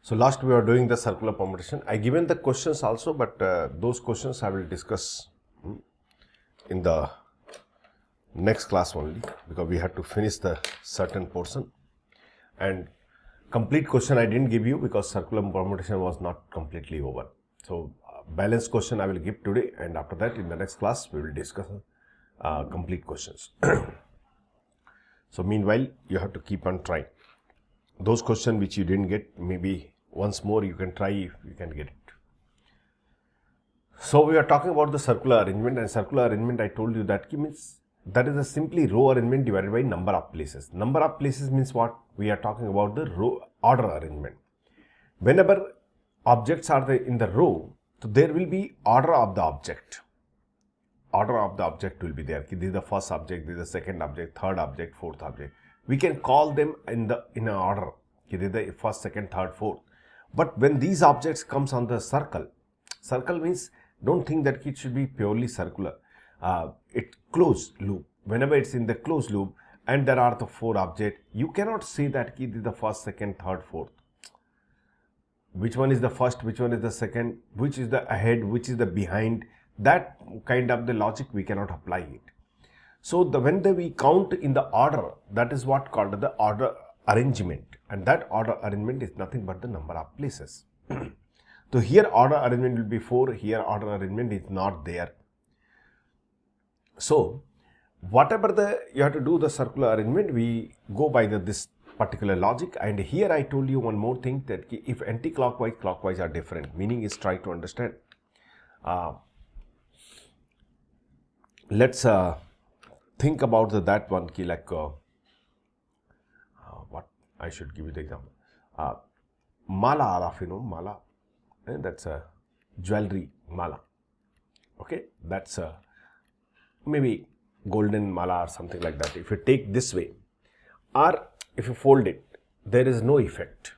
So last we were doing the circular permutation. I given the questions also, but those questions I will discuss in the next class only, because we had to finish the certain portion. And complete question I didn't give you because circular permutation was not completely over. So balanced question I will give today, and after that in the next class we will discuss complete questions. So meanwhile you have to keep on trying. Those questions which you didn't get, maybe once more you can try if you can get it. So we are talking about the circular arrangement, and circular arrangement I told you that means that is a simply row arrangement divided by number of places. Number of places means what? We are talking about the row order arrangement. Whenever objects are in the row, so there will be order of the object. Order of the object will be there. This is the first object, this is the second object, third object, fourth object. We can call them in an order. This is the first, second, third, fourth. But when these objects comes on the circle means don't think that it should be purely circular. It closed loop. Whenever it's in the closed loop and there are the four objects, you cannot say that this is the first, second, third, fourth. Which one is the first, which one is the second, which is the ahead, which is the behind. That kind of the logic we cannot apply it. So when we count in the order, that is what called the order arrangement, and that order arrangement is nothing but the number of places. So here order arrangement will be 4, here order arrangement is not there. So whatever you have to do the circular arrangement, we go by this particular logic. And here I told you one more thing, that if anti-clockwise, clockwise are different, meaning is try to understand. Let's think about that one key, like what I should give you the example. Mala, mala, that's a jewelry mala. Okay, that's maybe golden mala or something like that. If you take this way, or if you fold it, there is no effect.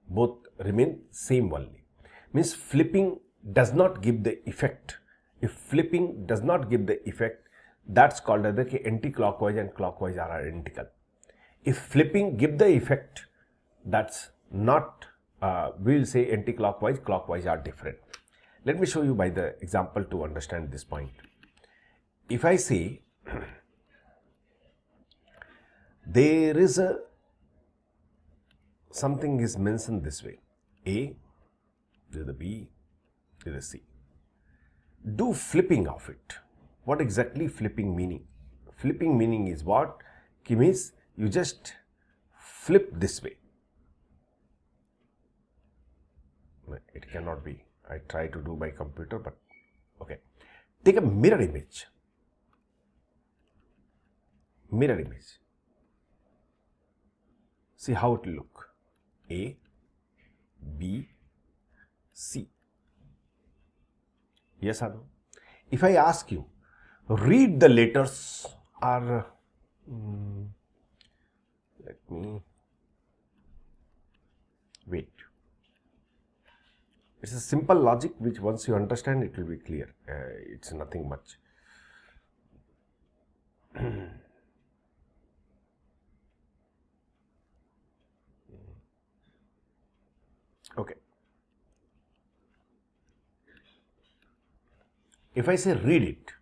Both remain same only. Means flipping does not give the effect. If flipping does not give the effect, that's called as the anti-clockwise and clockwise are identical. If flipping give the effect, that's not, we will say anti-clockwise, clockwise are different. Let me show you by the example to understand this point. If I say there is something is mentioned this way, A, this is the B, this is the C. Do flipping of it. What exactly flipping meaning? Flipping meaning is what? Means you just flip this way. It cannot be. I try to do by computer, but okay. Take a mirror image. Mirror image. See how it will look. A, B, C. Yes or no? If I ask you, read the letters, or let me wait. It's a simple logic which once you understand it will be clear. It's nothing much. Okay. If I say read it,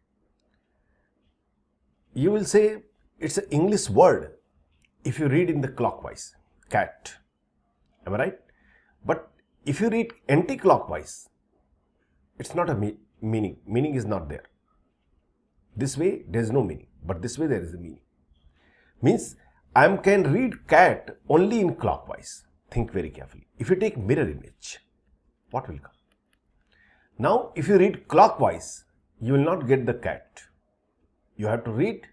you will say it's an English word if you read in the clockwise, cat. Am I right? But if you read anti-clockwise, it's not a meaning. Meaning is not there. This way there is no meaning, but this way there is a meaning. Means I can read cat only in clockwise. Think very carefully. If you take mirror image, what will come? Now, if you read clockwise, you will not get the cat. You have to read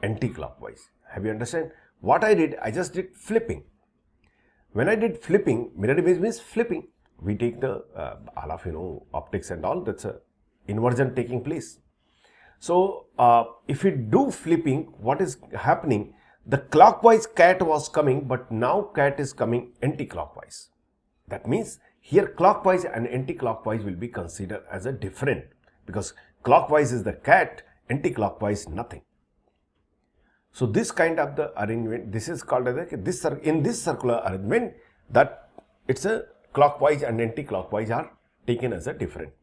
anti-clockwise. Have you understand? What I did, I just did flipping. When I did flipping, mirror image means flipping. We take the all of optics and all. That's a inversion taking place. So if we do flipping, what is happening? The clockwise cat was coming, but now cat is coming anti-clockwise. That means here clockwise and anti-clockwise will be considered as a different, because clockwise is the cat, anti-clockwise nothing. So this kind of the arrangement, this is called as in this circular arrangement, that it's a clockwise and anti-clockwise are taken as a different.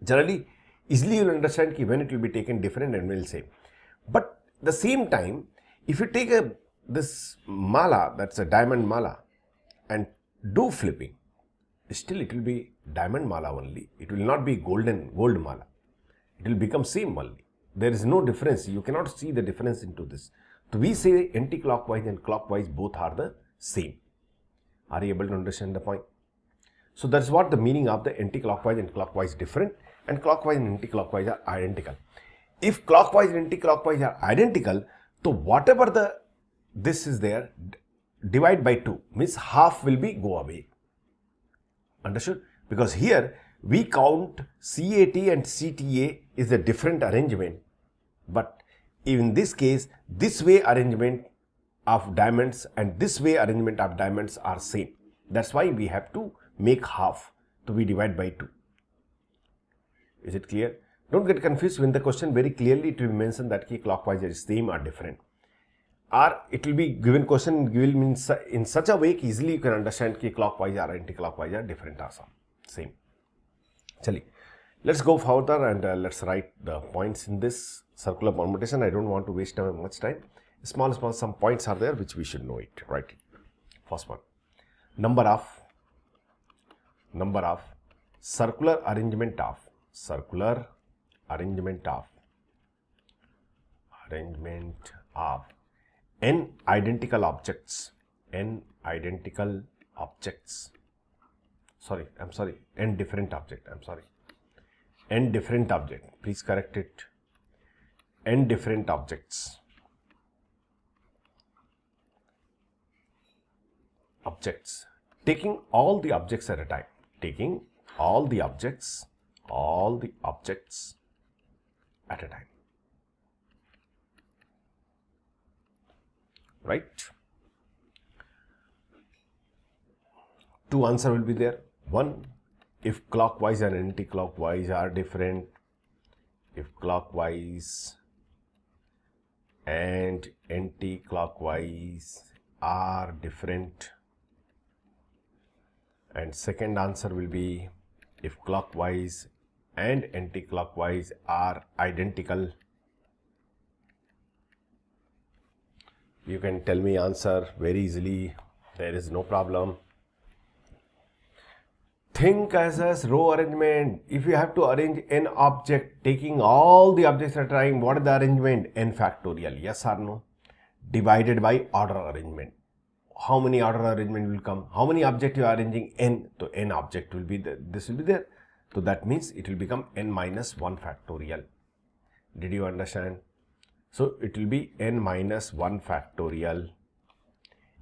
Generally, easily you'll understand ki when it will be taken different and will same. But the same time, if you take this mala, that's a diamond mala, and do flipping, still it will be diamond mala only. It will not be gold mala. It will become same only. There is no difference. You cannot see the difference into this. So we say anti-clockwise and clockwise both are the same. Are you able to understand the point? So that's what the meaning of the anti-clockwise and clockwise different, and clockwise and anti-clockwise are identical. If clockwise and anti-clockwise are identical, so whatever this is there, divide by 2 means half will be go away. Understood? Because here we count CAT and CTA is a different arrangement, but in this case, this way arrangement of diamonds and this way arrangement of diamonds are same. That's why we have to make half to be divided by 2. Is it clear? Don't get confused when the question very clearly it will mention that ki clockwise is same or different. Or it will be given question will means in such a way easily you can understand ki clockwise or anti-clockwise are different also. Same. Chali. Let's go further and let's write the points in this circular permutation. I don't want to waste much time. Small some points are there which we should know it. Right. First one. Number of circular arrangement of n identical objects. N different object. Please correct it. N different objects. Taking all the objects at a time. At a time. Right? 2 answers will be there. 1, if clockwise and anti-clockwise are different. If clockwise and anti-clockwise are different. And second answer will be if clockwise and anti-clockwise are identical. You can tell me answer very easily. There is no problem. Think as a row arrangement. If you have to arrange n object, taking all the objects at a time, what is the arrangement? N factorial. Yes or no? Divided by order arrangement. How many order arrangement will come? How many objects you are arranging? N. So n object will be there. This will be there. So that means it will become n minus 1 factorial. Did you understand? So it will be n minus 1 factorial.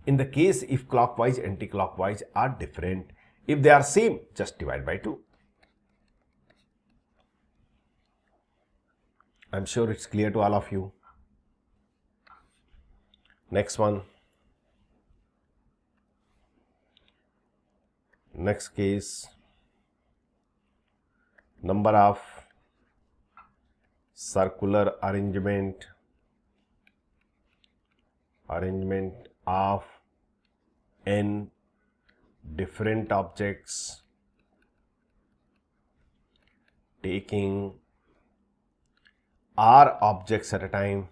In the case if clockwise, anti-clockwise are different. If they are same, just divide by 2. I'm sure it's clear to all of you. Next one. Next case. Number of circular arrangement of n different objects taking r objects at a time.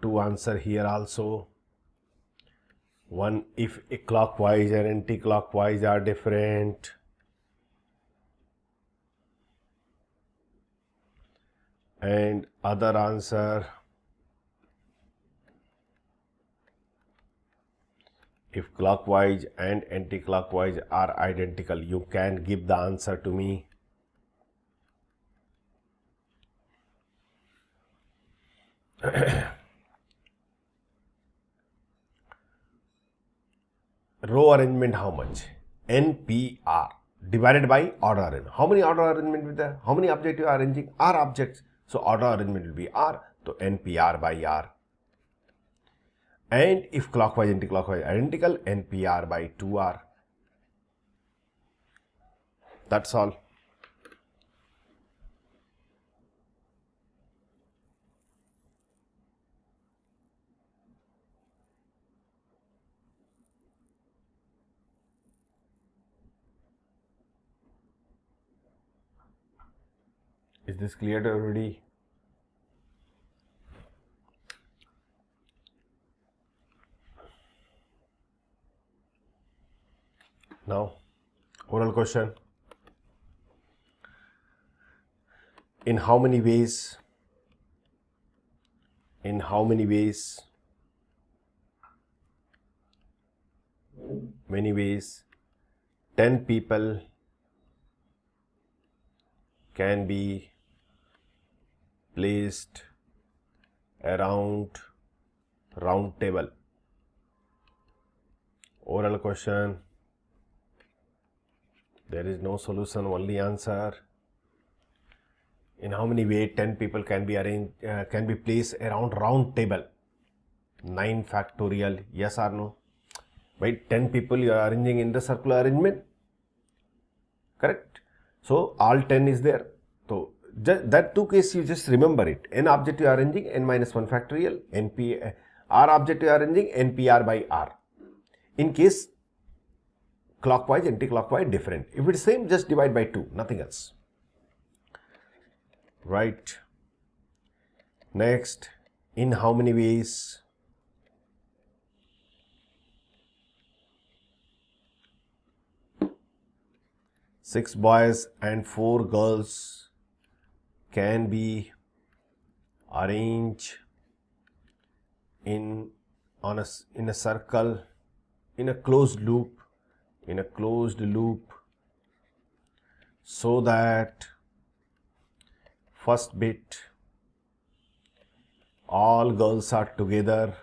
To answer here also. 1, if clockwise and anti-clockwise are different. And other answer, if clockwise and anti-clockwise are identical. You can give the answer to me. Row arrangement how much? NPR divided by order arrangement. How many order arrangement with there? How many objects you are arranging? R objects. So order arrangement will be R. So NPR by R. And if clockwise, anti-clockwise identical, NPR by 2R. That's all. Is this clear to everybody? Now, oral question. In how many ways? In how many ways? Many ways. 10 people can be placed around round table. Oral question. There is no solution, only answer. In how many ways 10 people can be arranged, can be placed around round table? 9 factorial. Yes or no? Right? 10 people you are arranging in the circular arrangement. Correct? So all 10 is there. So that two case you just remember it. N object you are arranging n minus 1 factorial. NP R object you are arranging NPR by R. In case clockwise, anti-clockwise, different. If it is same, just divide by 2, nothing else. Right. Next, in how many ways? Six boys and 4 girls can be arranged in a circle, in a closed loop, so that first bit all girls are together,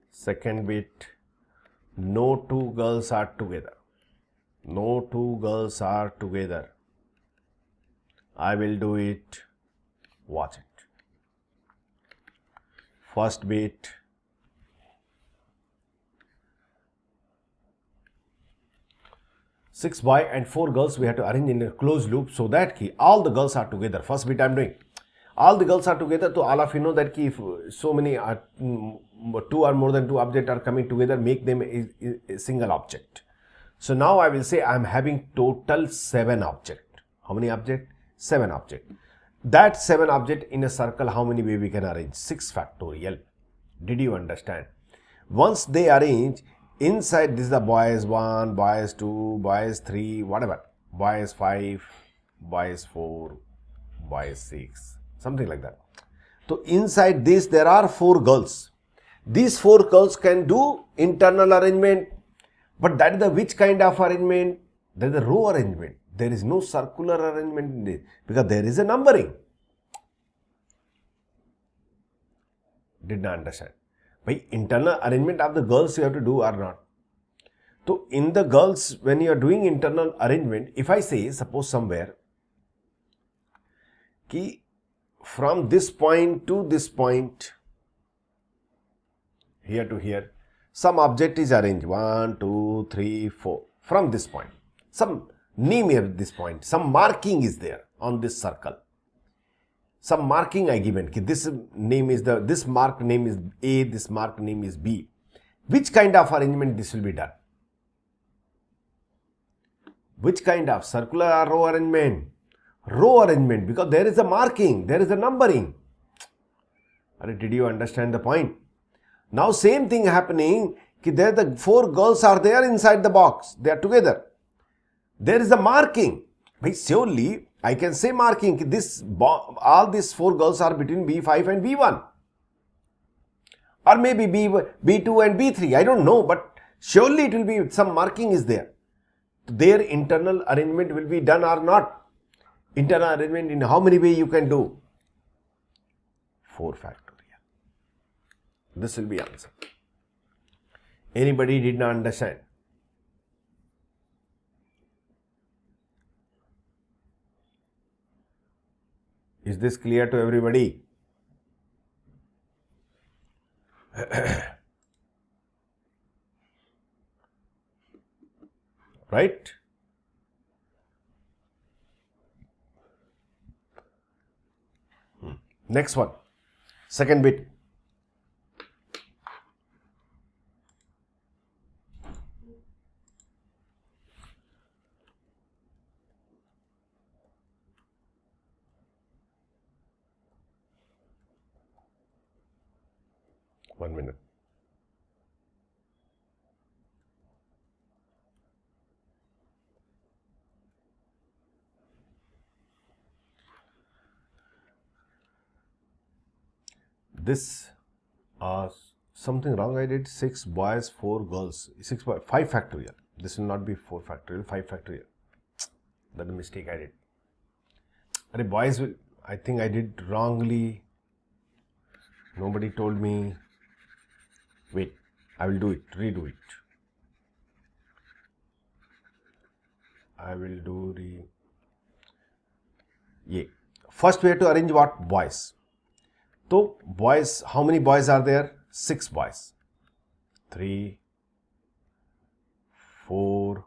second bit no two girls are together, I will do it, watch it. First bit six boy and 4 girls we have to arrange in a closed loop so that all the girls are together. First bit I am doing. All the girls are together, so all of you know that if so many are, 2 or more than 2 objects are coming together, make them a single object. So now I will say I am having total 7 objects. How many objects? 7 objects. That 7 objects in a circle, how many way we can arrange? 6 factorial. Did you understand? Once they arrange, inside this is the boys 1, boys 2, boys 3, whatever. Boys 5, boys 4, boys 6, something like that. So inside this there are 4 girls. These 4 girls can do internal arrangement. But that is the which kind of arrangement? That is the row arrangement. There is no circular arrangement in this because there is a numbering. Did not understand. By internal arrangement of the girls you have to do or not. So in the girls, when you are doing internal arrangement, if I say suppose somewhere ki from this point to this point, here to here, some object is arranged 1, 2, 3, 4 from this point. Some name here at this point, some marking is there on this circle. Some marking I given ki this name is this marked name is A, this marked name is B. Which kind of arrangement this will be done? Which kind of circular or row arrangement? Row arrangement, because there is a marking, there is a numbering. Did you understand the point? Now same thing happening, ki there the 4 girls are there inside the box, they are together. There is a marking. But surely I can say marking, ki this all these 4 girls are between B5 and B1. Or maybe B2 and B3, I don't know, but surely it will be some marking is there. Their internal arrangement will be done or not. Internal arrangement in how many way you can do? 4 factorial. This will be answer. Anybody did not understand? Is this clear to everybody? Right? Next one, second bit. 1 minute. This something wrong I did. 6 boys, 4 girls. 5 factorial. This will not be 4 factorial, 5 factorial. That's a mistake I did. Arey, boys will, I think I did wrongly. Nobody told me. Wait, I will do it, redo it. I will do yeah. First we have to arrange what? Boys. So boys, how many boys are there? 6 boys. 3, 4,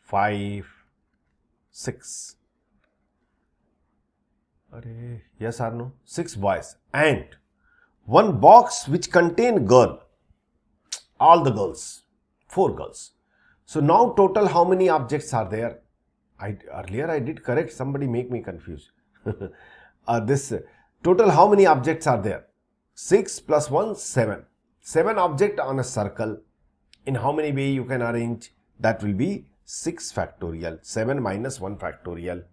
5, 6. Yes or no? 6 boys and 1 box which contain girl. All the girls. 4 girls. So now total how many objects are there? Earlier I did correct. Somebody make me confused. This total how many objects are there? 6 plus 1, 7. 7 objects on a circle. In how many way you can arrange? That will be 6 factorial. 7 minus 1 factorial.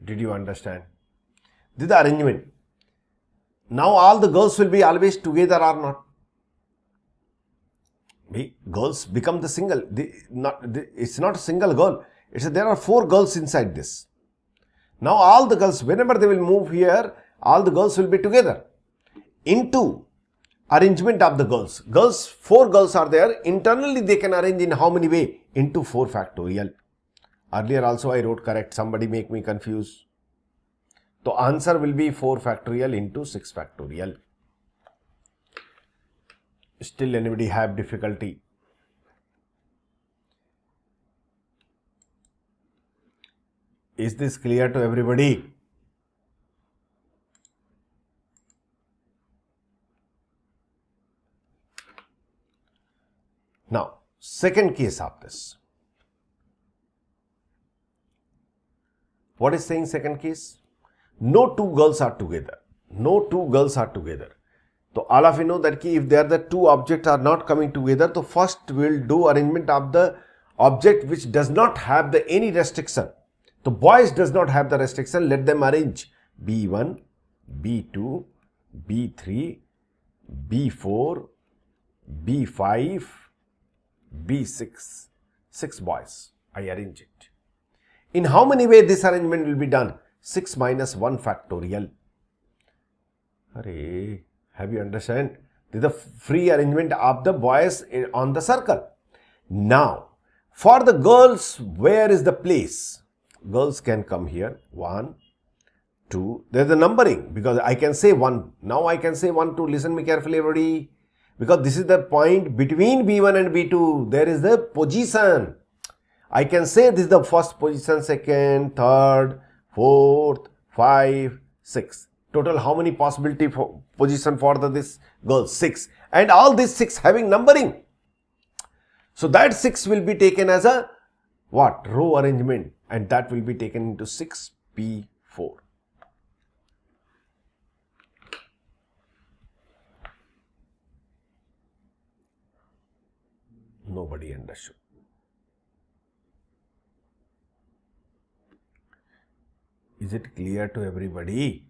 Did you understand? This is the arrangement. Now all the girls will be always together or not? Girls become the single. It's not a single girl. There are 4 girls inside this. Now all the girls, whenever they will move here, all the girls will be together. Into arrangement of the girls. 4 girls are there. Internally they can arrange in how many way? Into 4 factorial. Earlier also I wrote correct. Somebody make me confused. So answer will be 4 factorial into 6 factorial. Still anybody have difficulty? Is this clear to everybody? Now, second case of this. What is saying second case? No 2 girls are together. No 2 girls are together. So all of you know that if there the 2 objects are not coming together, so first we will do arrangement of the object which does not have any restriction. So boys does not have the restriction. Let them arrange B1, B2, B3, B4, B5, B6. 6 boys. I arrange it. In how many ways this arrangement will be done? 6 minus 1 factorial. Arey, have you understand? This is the free arrangement of the boys on the circle. Now, for the girls, where is the place? Girls can come here. 1, 2. There is a numbering because I can say 1. Now I can say 1, 2. Listen me carefully, everybody. Because this is the point between B1 and B2. There is the position. I can say this is the first position, second, third, fourth, 5, 6. Total how many possibility for position for this girl? 6. And all these 6 having numbering. So that 6 will be taken as a what? Row arrangement. And that will be taken into 6p4. Nobody understood. Is it clear to everybody?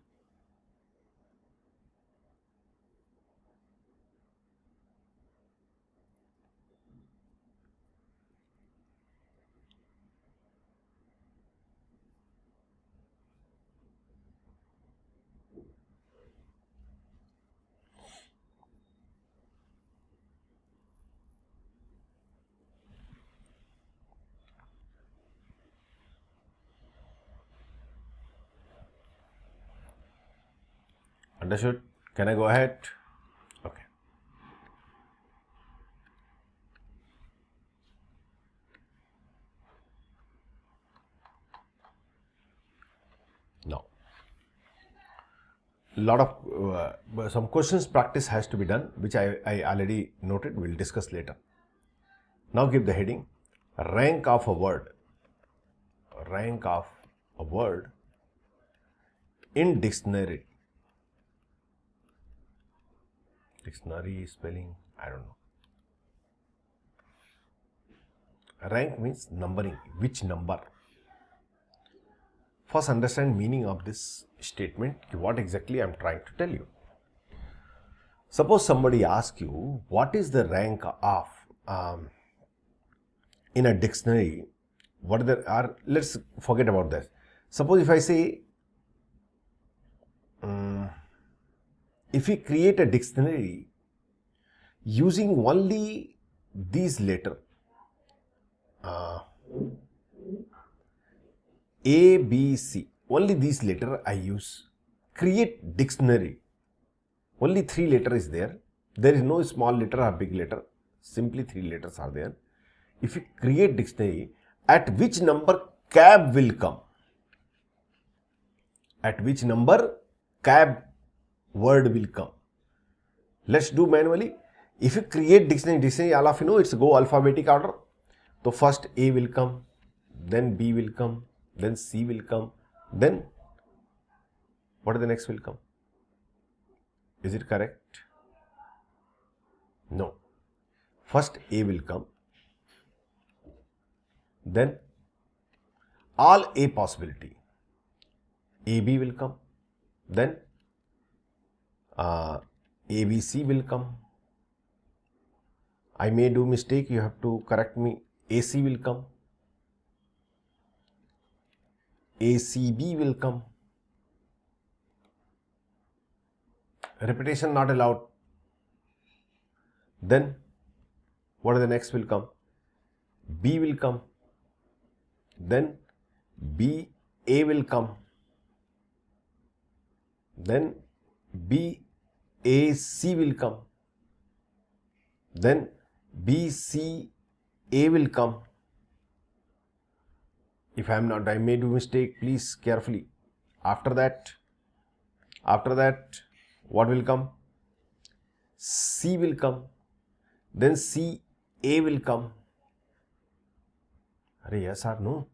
Understood? Can I go ahead? Okay. Now, lot of some questions practice has to be done, which I already noted. We'll discuss later. Now give the heading: rank of a word. Rank of a word in dictionary. Dictionary spelling, I don't know. Rank means numbering, which number. First understand meaning of this statement, what exactly I am trying to tell you. Suppose somebody asks you, what is the rank of, in a dictionary, what are, let's forget about that. Suppose if I say, if we create a dictionary using only these letters, A, B, C, only these letters I use, create dictionary, only 3 letters is there, there is no small letter or big letter, simply 3 letters are there. If you create dictionary, at which number cab will come? At which number cab word will come? Let's do manually. If you create dictionary, all of you know it's go alphabetic order. So first A will come, then B will come, then C will come, then what is the next will come? Is it correct? No. First A will come, then all A possibility. AB will come, then ABC will come. I may do mistake, you have to correct me. AC will come. ACB will come. Repetition not allowed. Then what are the next will come? B will come. Then BA will come. Then BAC will come. Then BCA will come. If I am not, I may do mistake, please carefully. After that, what will come? C will come. Then CA will come. Yes or no?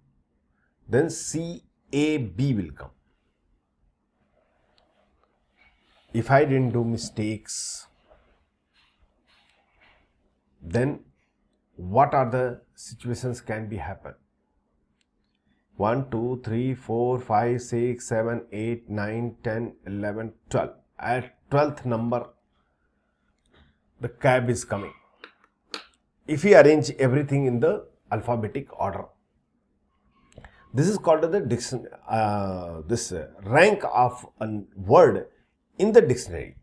Then CAB will come. If I didn't do mistakes, then what are the situations can be happen? 1, 2, 3, 4, 5, 6, 7, 8, 9, 10, 11, 12. At 12th number, the cab is coming. If we arrange everything in the alphabetic order, this is called the dictionary. This rank of a word in the dictionary.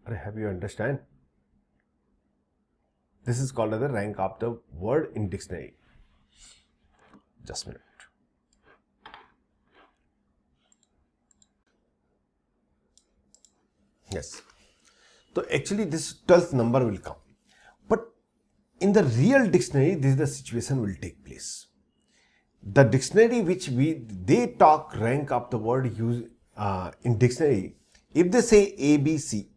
Have you understand? This is called the rank of the word in dictionary. Just a minute. Yes. So actually this 12th number will come. But in the real dictionary, this is the situation will take place. The dictionary which they talk rank of the word use in dictionary, if they say ABC,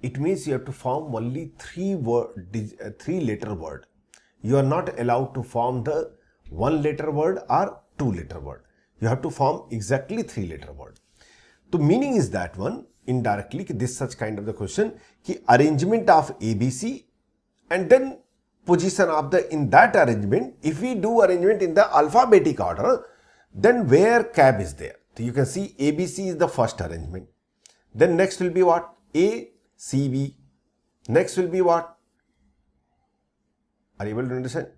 it means you have to form only 3 letter word. You are not allowed to form the 1 letter word or 2 letter word. You have to form exactly 3 letter word. The meaning is that one indirectly, this such kind of the question, ki arrangement of ABC and then position of the in that arrangement. If we do arrangement in the alphabetic order, then where cab is there? So you can see ABC is the first arrangement. Then next will be what? ACB. Next will be what? Are you able to understand?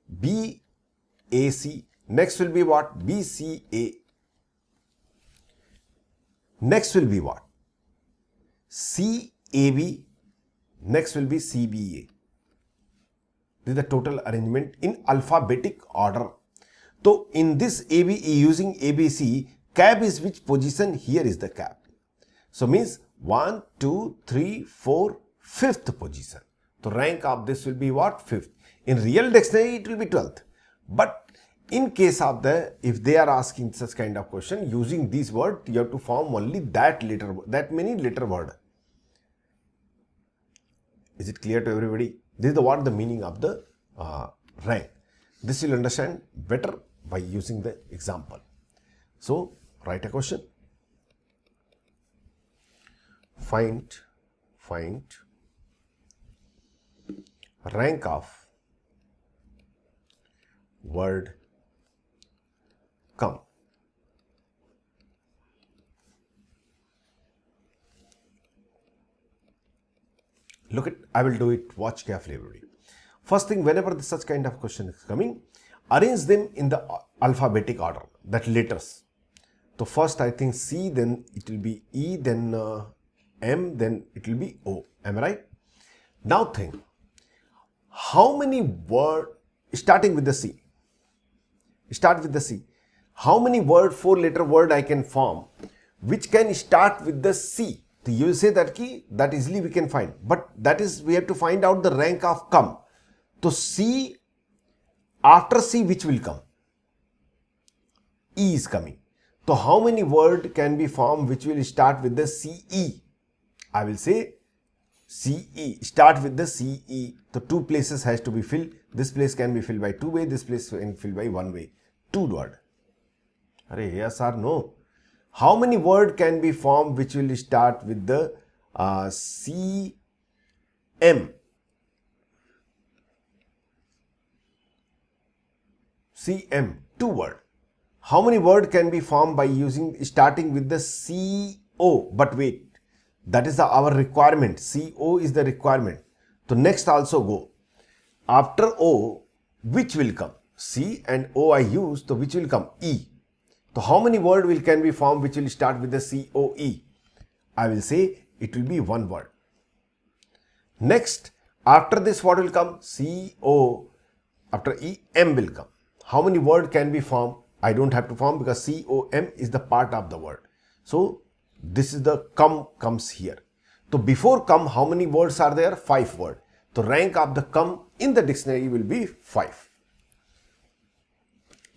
BAC. Next will be what? BCA. Next will be what? CAB. Next will be CBA. This is the total arrangement in alphabetic order. So in this ABE using ABC, cab is which position? Here is the cab. So means 1, 2, 3, 4, 5th position. So rank of this will be what? 5th. In real dictionary it will be 12th. But in case of if they are asking such kind of question using this word, you have to form only that many letter word. Is it clear to everybody? This is what the meaning of the rank. This you'll understand better by using the example. So write a question. Find rank of word come. Look at, I will do it, watch carefully everybody. First thing, whenever such kind of question is coming, arrange them in the alphabetic order, that letters. So first I think C, then it will be E, then M, then it will be O. Am I right? Now think, how many words, starting with the C, start with the C, how many word, 4-letter word I can form which can start with the C? So you say that key, that easily we can find, but that is, we have to find out the rank of come. So C, after C which will come? E is coming. So how many word can be formed which will start with the CE? I will say CE, start with the CE. So 2 places has to be filled. This place can be filled by 2 way, this place can be filled by 1 way. 2 word. Are yes or no? How many word can be formed which will start with the CM? CM, 2 word. How many word can be formed by using, starting with the CO? But wait, that is our requirement. CO is the requirement. So next also go. After O, which will come? C and O I use, so which will come? E. So how many word can be formed which will start with the COE? I will say it will be 1 word. Next, after this what will come? CO, after E, M will come. How many word can be formed? I don't have to form because COM is the part of the word. So this is the come comes here. So before come, how many words are there? 5 words. So rank of the come in the dictionary will be 5.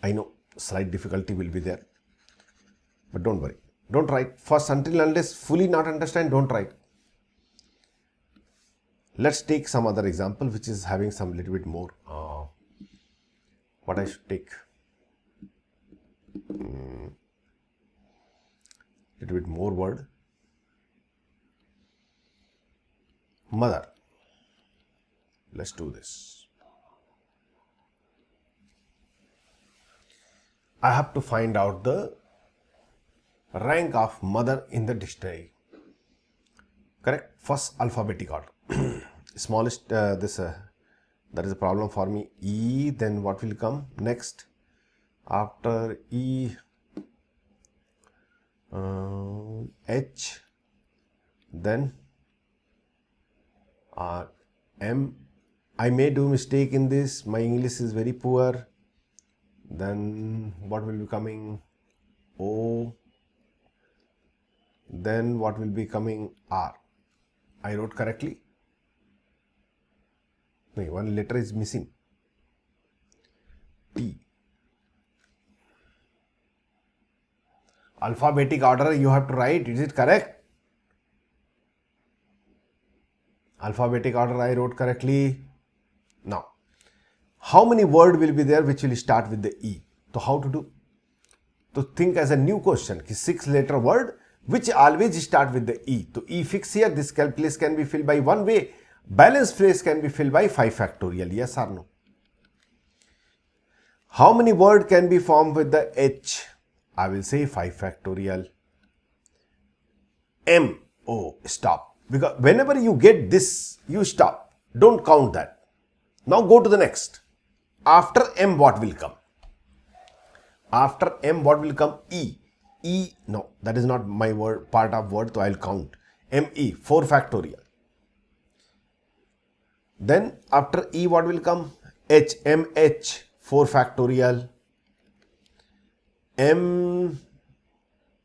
I know slight difficulty will be there, but don't worry. Don't write. First, until unless fully not understand, don't write. Let's take some other example which is having some little bit more. What I should take? Little bit more word. Mother. Let's do this. I have to find out the rank of mother in the dictionary. Correct? First alphabetic order. Smallest that is a problem for me. E, then what will come next? After E, H, then M. I may do mistake in this. My English is very poor. Then what will be coming? O. Then what will be coming? R. I wrote correctly? No, one letter is missing. T. Alphabetic order you have to write. Is it correct? Alphabetic order I wrote correctly. Now, how many word will be there which will start with the E? So how to do? To think as a new question. 6-letter word which always start with the E. So E fix here. This place can be filled by 1 way. Balance phrase can be filled by 5 factorial. Yes or no? How many word can be formed with the H? I will say 5 factorial. M. Oh, stop. Because whenever you get this, you stop. Don't count that. Now go to the next. After M, what will come? After M, what will come? E. E. No, that is not my word, part of word, so I will count. M-E, 4 factorial. Then after E, what will come? H. M-H, 4 factorial. M.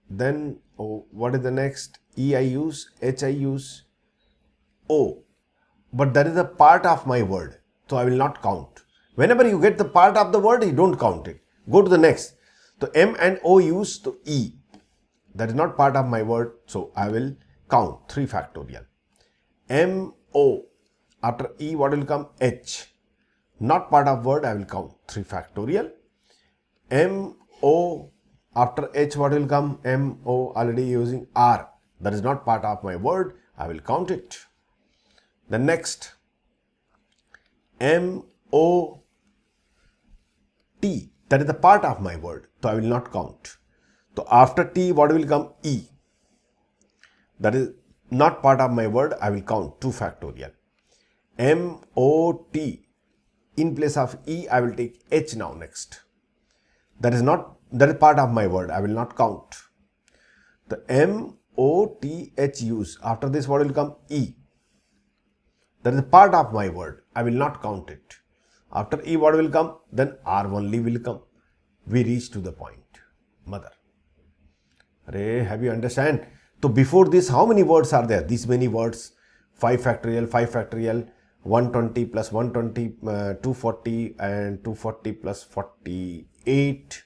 Then oh, what is the next? E I use, H I use, O. But that is a part of my word, so I will not count. Whenever you get the part of the word, you don't count it. Go to the next. So M and O use to E. That is not part of my word, so I will count 3 factorial. M, O. After E, what will come? H. Not part of word, I will count 3 factorial. M O, after H what will come? M O, already using R. That is not part of my word. I will count it. The next M O T, that is the part of my word, so I will not count. So after T what will come? E, that is not part of my word. I will count 2 factorial. M O T, in place of E I will take H now next. That is part of my word. I will not count. The M O T H use, after this what will come? E, that is part of my word. I will not count it. After E what will come? Then R only will come. We reach to the point. Mother. Arey, have you understand? So before this, how many words are there? These many words. 5 factorial, 120 plus 120, 240 and 240 plus 48,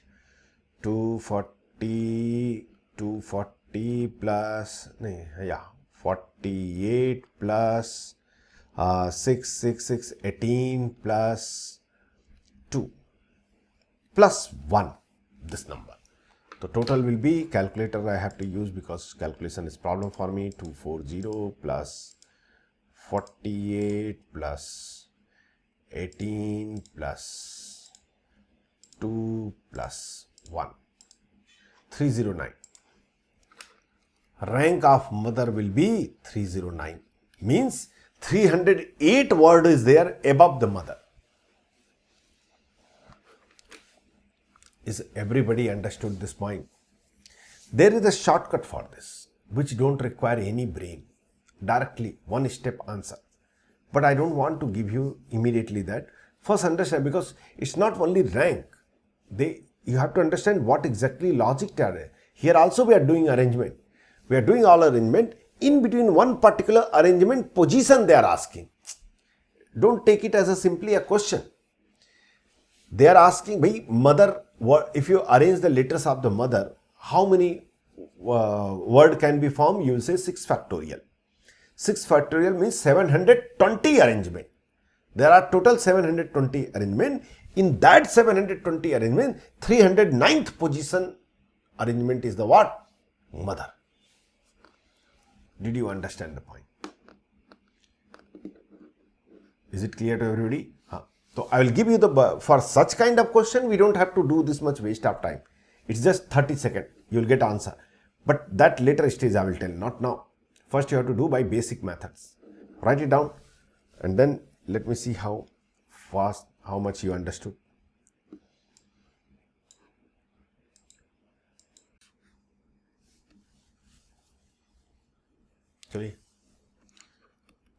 240 plus, 48 plus 6, 18 plus 2 plus 1, this number. The total will be, calculator I have to use because calculation is problem for me, 240 plus 48 plus 18 plus 2 plus 1, 309. Rank of mother will be 309. Means 308 word is there above the mother. Is everybody understood this point? There is a shortcut for this, which don't require any brain. Directly, one step answer. But I don't want to give you immediately that. First understand, because it's not only rank. You have to understand what exactly logic they are there. Here also we are doing arrangement. We are doing all arrangement. In between one particular arrangement position they are asking. Don't take it as simply a question. They are asking, bhai, mother, if you arrange the letters of the mother, how many word can be formed? You will say 6 factorial. 6 factorial means 720 arrangement. There are total 720 arrangement. In that 720 arrangement, 309th position arrangement is the what? Mother. Did you understand the point? Is it clear to everybody? So I will give you for such kind of question, we don't have to do this much waste of time. It's just 30 seconds. You will get answer. But that later stage I will tell, not now. First you have to do by basic methods. Write it down and then let me see how fast, how much you understood. Actually,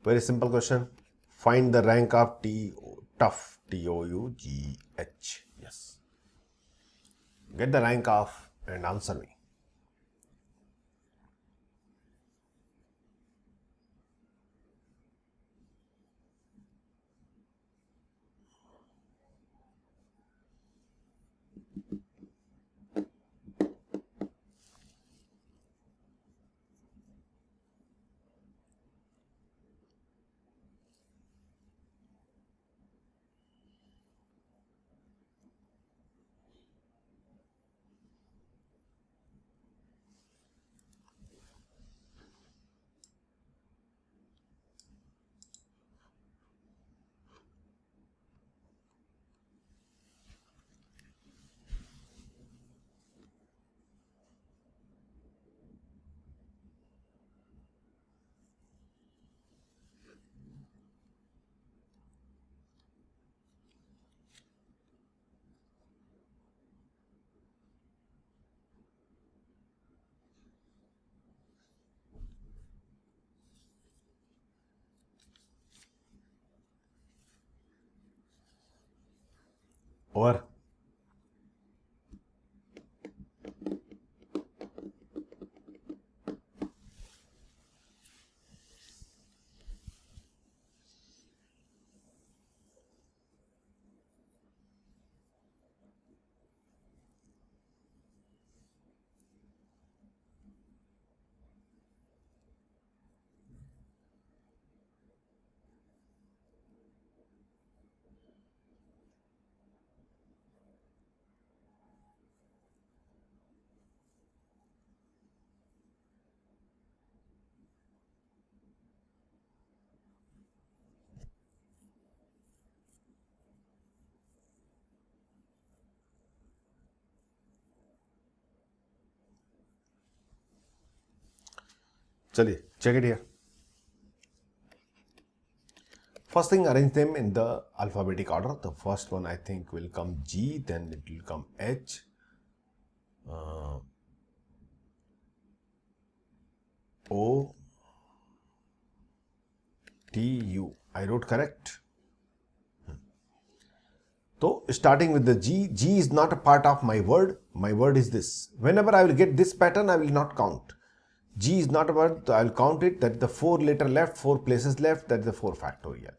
very simple question. Find the rank of TOUGH, T-O-U-G-H. Yes. Get the rank of and answer me. Over. चलिए, check it here. First thing, arrange them in the alphabetic order. The first one I think will come G, then it will come H, O, T, U. I wrote correct. So starting with the G, G is not a part of my word. My word is this. Whenever I will get this pattern, I will not count. G is not a word, so I will count it. That the 4 letter left, 4 places left, that is the 4 factorial.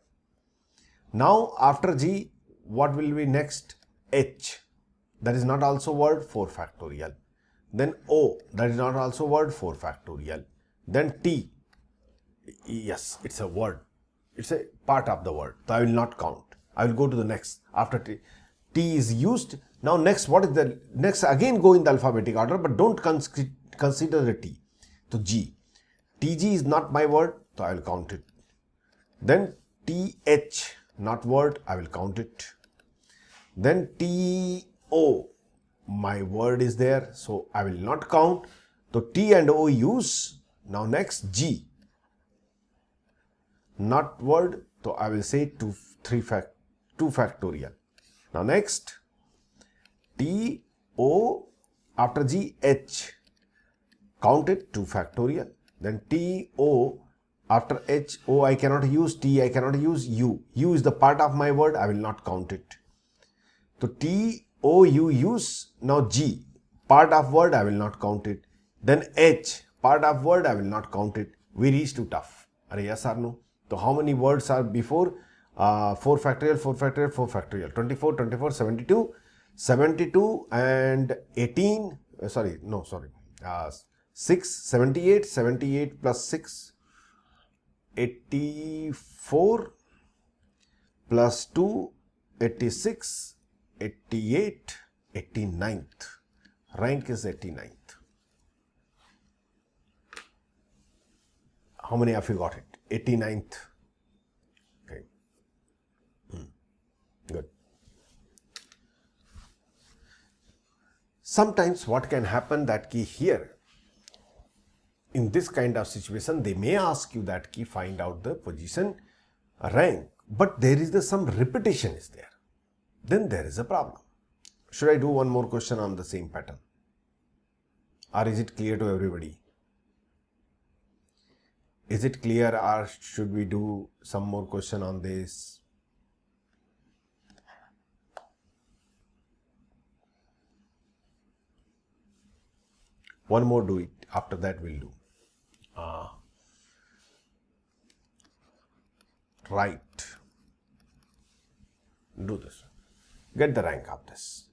Now after G, what will be next? H. That is not also word, 4 factorial. Then O, that is not also word, 4 factorial. Then T, yes, it's a word. It's a part of the word. So I will not count. I will go to the next. After T, T is used. Now next, what is the next? Again go in the alphabetic order, but don't consider the T. So G. TG is not my word, so I will count it. Then TH, not word, I will count it. Then TO, my word is there, so I will not count. So T and O use. Now next G, not word, so I will say 2 factorial. Now next T, O, after G, H, count it 2 factorial. Then T, O, after H, O I cannot use, T I cannot use, U. U is the part of my word, I will not count it. So T, O, U use. Now G, part of word, I will not count it. Then H, part of word, I will not count it. We reach to tough. Are yes or no? So how many words are before? 4 factorial, 4 factorial, 4 factorial. 24, 24, 72, 72 and 18. 6, 78, 78 plus 6, 84 plus 2, 86, 88, 89th. Rank is 89th. How many of you got it? 89th. Okay. Good. Sometimes what can happen that key here, in this kind of situation, they may ask you that key, find out the position, rank, but there is some repetition is there. Then there is a problem. Should I do one more question on the same pattern? Or is it clear to everybody? Is it clear, or should we do some more question on this? One more do it. After that we'll do. Right. Do this. Get the rank of this.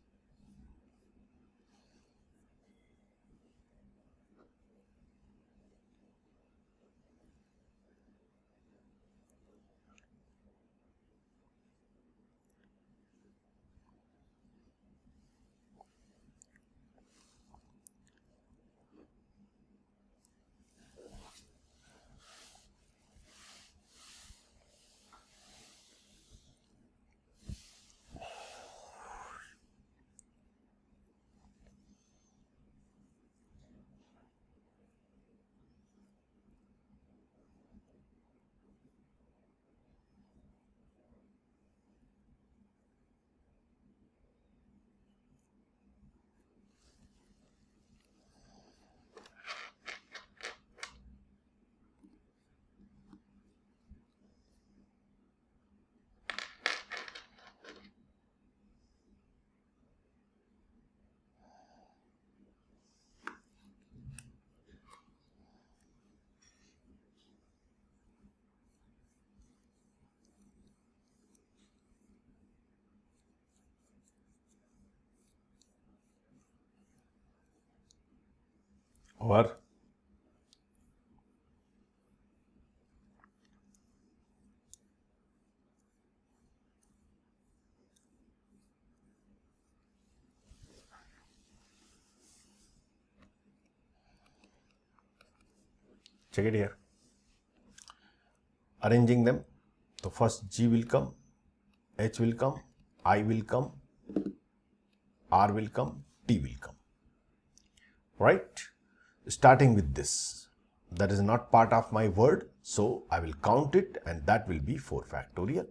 Over. Check it here. Arranging them. So first G will come, H will come, I will come, R will come, T will come. Right? Starting with this. that is not part of my word, so I will count it, and that will be 4 factorial.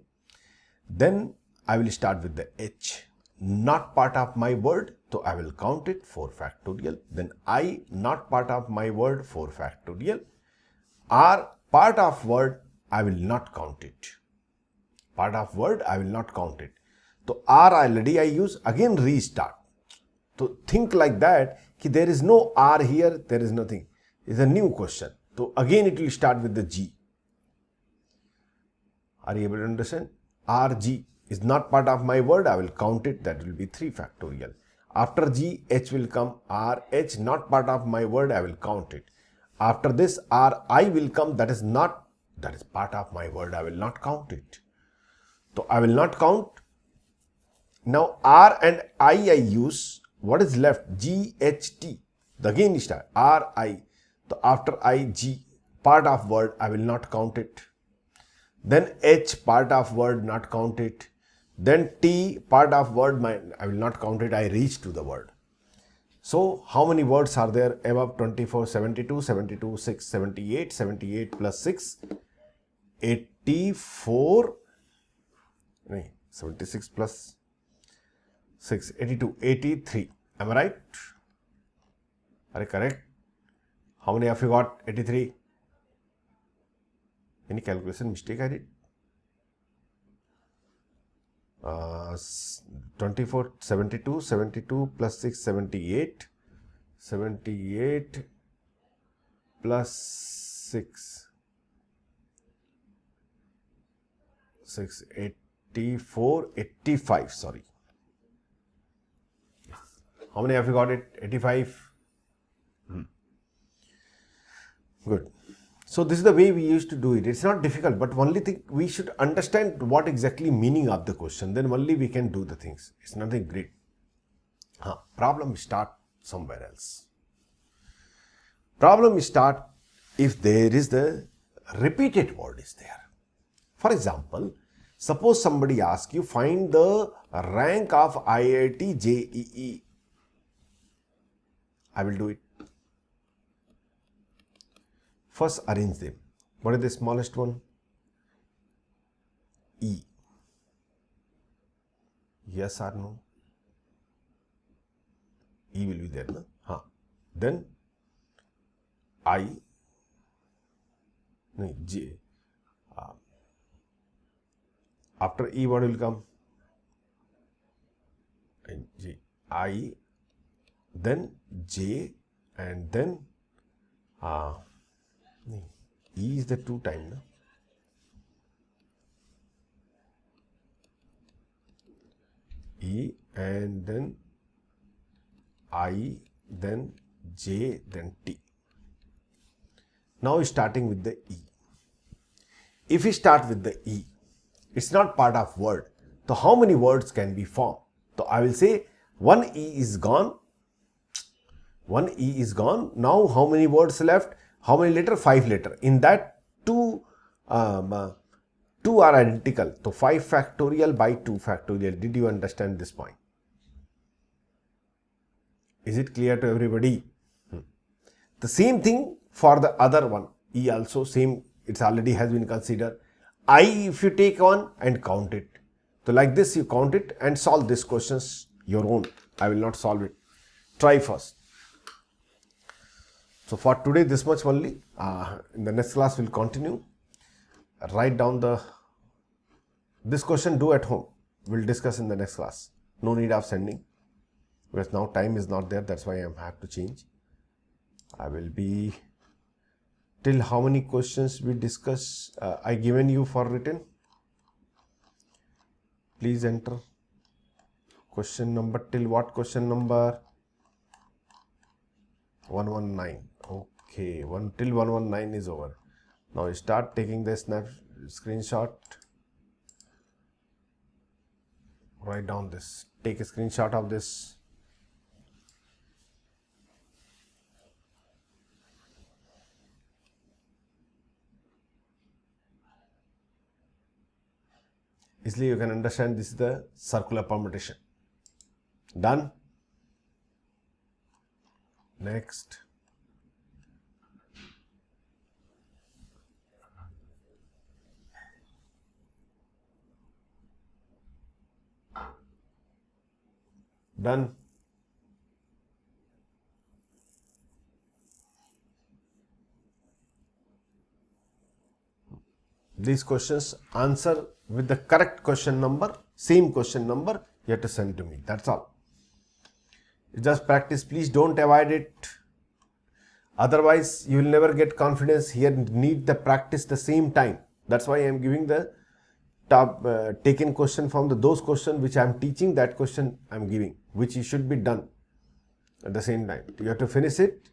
Then I will start with the H, not part of my word, so I will count it, 4 factorial. Then I, not part of my word, 4 factorial. R, part of word, I will not count it. Part of word, I will not count it. So R already I use, again restart. So think like that, कि there is no R here, there is nothing. It's a new question. So again it will start with the G. Are you able to understand? RG is not part of my word, I will count it, that will be 3 factorial. After G, H will come. RH, not part of my word, I will count it. After this, RI will come, that is part of my word, I will not count it. So I will not count. Now R and I use, what is left? GHT. Again start, RI. So after I, G, part of word, I will not count it. Then H, part of word, not count it. Then T, part of word, I will not count it, I reach to the word. So how many words are there above? 24, 72, 72, 6, 78, 78 plus 6, 84, 76 plus 6, 82, 83. Am I right? Are you correct? How many of you got 83? Any calculation mistake I did? 24, 72, 72 plus 6, 78, 78 plus 6, 84, 85, sorry. How many of you got it? 85? Good. So this is the way we used to do it. It's not difficult, but only thing we should understand what exactly meaning of the question. Then only we can do the things. It's nothing great. Problem start somewhere else. Problem start if there is the repeated word is there. For example, suppose somebody asks you, find the rank of IIT JEE. I will do it. First arrange them. What is the smallest one? E. Yes or no? E will be there, no? Then I, no, J. After E, what will come? J. I, then J, and then E is the 2 time, no? E, and then I, then J, then T. Now starting with the E. If we start with the E, it's not part of word. So how many words can be formed? So I will say 1 E is gone. 1 E is gone. Now how many words left? How many letter? 5 letter. In that two are identical. So 5 factorial by 2 factorial. Did you understand this point? Is it clear to everybody? The same thing for the other one. E also same. It's already has been considered. I, if you take one and count it. So like this you count it and solve these questions your own. I will not solve it. Try first. So for today this much only. In the next class we'll continue. Write down this question, do at home. We'll discuss in the next class. No need of sending. Because now time is not there. That's why I have to change. I will be till how many questions we discuss I given you for written. Please enter question number till what question number? 119. Okay, till 119 is over. Now start taking the screenshot. Write down this. Take a screenshot of this. Easily you can understand this is the circular permutation. Done. Next. Done. These questions answer with the correct question number, same question number, you have to send to me. That's all. Just practice. Please don't avoid it. Otherwise, you will never get confidence. Here, need the practice the same time. That's why I am giving the top taken question from those questions which I am teaching. That question I am giving, which you should be done at the same time. You have to finish it.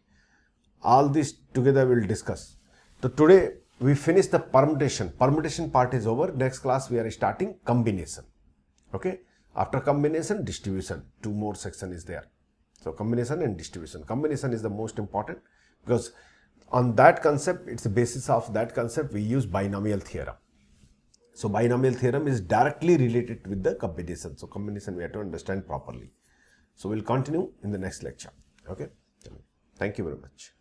All this together we will discuss. So today we finish the permutation. Permutation part is over. Next class we are starting combination. Okay. After combination, distribution. 2 more section is there. So combination and distribution. Combination is the most important, because on that concept, it's the basis of that concept we use binomial theorem. So binomial theorem is directly related with the combination. So combination we have to understand properly. So we'll continue in the next lecture. Okay. Thank you very much.